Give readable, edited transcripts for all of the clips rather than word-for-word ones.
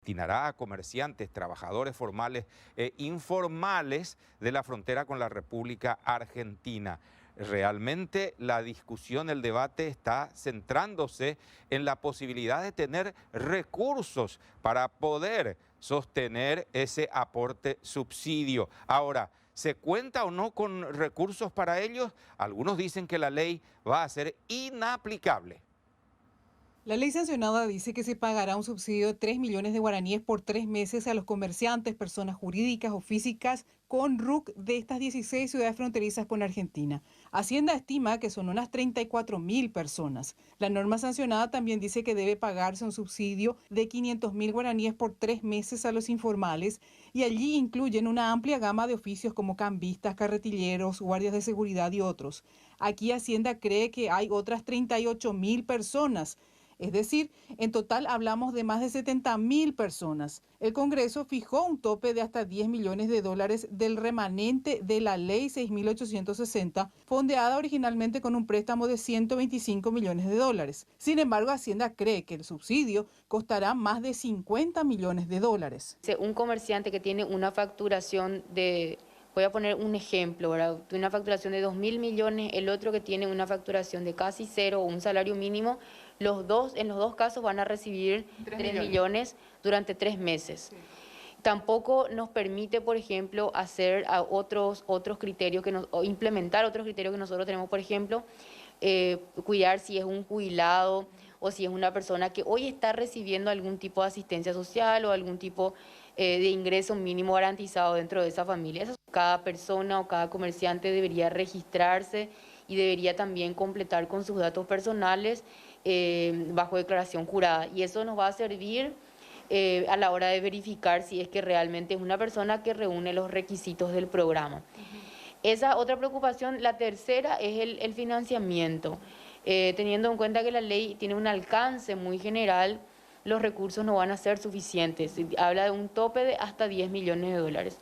destinará a comerciantes, trabajadores formales e informales de la frontera con la República Argentina. Realmente la discusión, el debate está centrándose en la posibilidad de tener recursos para poder sostener ese aporte subsidio. Ahora, ¿se cuenta o no con recursos para ellos? Algunos dicen que la ley va a ser inaplicable. La ley sancionada dice que se pagará un subsidio de 3 millones de guaraníes por 3 meses a los comerciantes, personas jurídicas o físicas con RUC de estas 16 ciudades fronterizas con Argentina. Hacienda estima que son unas 34.000 personas. La norma sancionada también dice que debe pagarse un subsidio de 500.000 guaraníes por 3 meses a los informales y allí incluyen una amplia gama de oficios como cambistas, carretilleros, guardias de seguridad y otros. Aquí Hacienda cree que hay otras 38.000 personas. Es decir, en total hablamos de más de 70.000 personas. El Congreso fijó un tope de hasta 10 millones de dólares del remanente de la Ley 6.860, fondeada originalmente con un préstamo de 125 millones de dólares. Sin embargo, Hacienda cree que el subsidio costará más de 50 millones de dólares. Un comerciante que tiene una facturación de... Voy a poner un ejemplo, ¿verdad? Una facturación de 2.000 millones, el otro que tiene una facturación de casi cero o un salario mínimo, en los dos casos van a recibir 3 millones durante 3 meses. Sí. Tampoco nos permite, por ejemplo, hacer otros criterios o implementar otros criterios que nosotros tenemos, por ejemplo, cuidar si es un jubilado o si es una persona que hoy está recibiendo algún tipo de asistencia social o algún tipo de ingreso mínimo garantizado dentro de esa familia. Cada persona o cada comerciante debería registrarse y debería también completar con sus datos personales bajo declaración jurada. Y eso nos va a servir a la hora de verificar si es que realmente es una persona que reúne los requisitos del programa. Esa otra preocupación. La tercera es el financiamiento. Teniendo en cuenta que la ley tiene un alcance muy general, los recursos no van a ser suficientes. Habla de un tope de hasta 10 millones de dólares.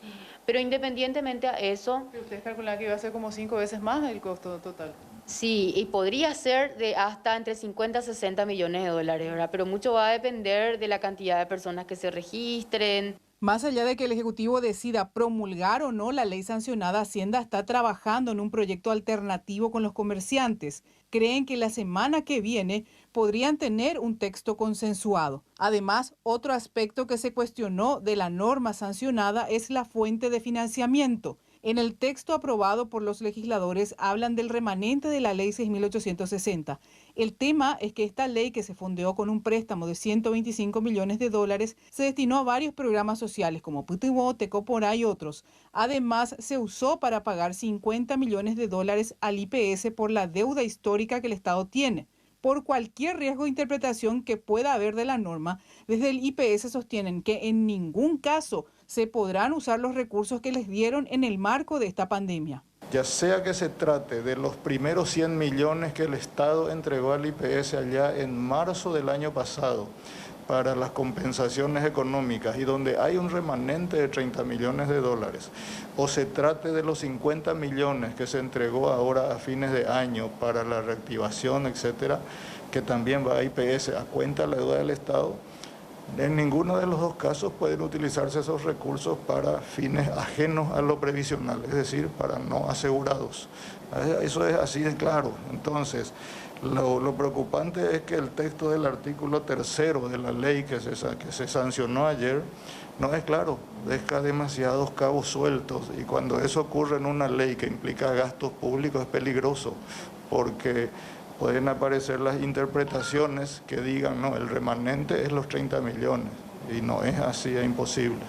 Pero independientemente a eso... ¿Pero ustedes calculan que iba a ser como 5 veces más el costo total? Sí, y podría ser de hasta entre 50 a 60 millones de dólares, ¿verdad? Pero mucho va a depender de la cantidad de personas que se registren. Más allá de que el Ejecutivo decida promulgar o no la ley sancionada, Hacienda está trabajando en un proyecto alternativo con los comerciantes. Creen que la semana que viene podrían tener un texto consensuado. Además, otro aspecto que se cuestionó de la norma sancionada es la fuente de financiamiento. En el texto aprobado por los legisladores hablan del remanente de la ley 6.860. El tema es que esta ley, que se fondeó con un préstamo de 125 millones de dólares, se destinó a varios programas sociales como Putibó, Tecoporá y otros. Además, se usó para pagar 50 millones de dólares al IPS por la deuda histórica que el Estado tiene. Por cualquier riesgo de interpretación que pueda haber de la norma, desde el IPS sostienen que en ningún caso se podrán usar los recursos que les dieron en el marco de esta pandemia. Ya sea que se trate de los primeros 100 millones que el Estado entregó al IPS allá en marzo del año pasado para las compensaciones económicas y donde hay un remanente de 30 millones de dólares, o se trate de los 50 millones que se entregó ahora a fines de año para la reactivación, etcétera, que también va a IPS a cuenta de la deuda del Estado. En ninguno de los dos casos pueden utilizarse esos recursos para fines ajenos a lo previsional, es decir, para no asegurados. Eso es así de claro. Entonces, lo preocupante es que el texto del artículo 3 de la ley que se sancionó ayer no es claro, deja demasiados cabos sueltos, y cuando eso ocurre en una ley que implica gastos públicos es peligroso, porque pueden aparecer las interpretaciones que digan, no, el remanente es los 30 millones, y no es así, es imposible.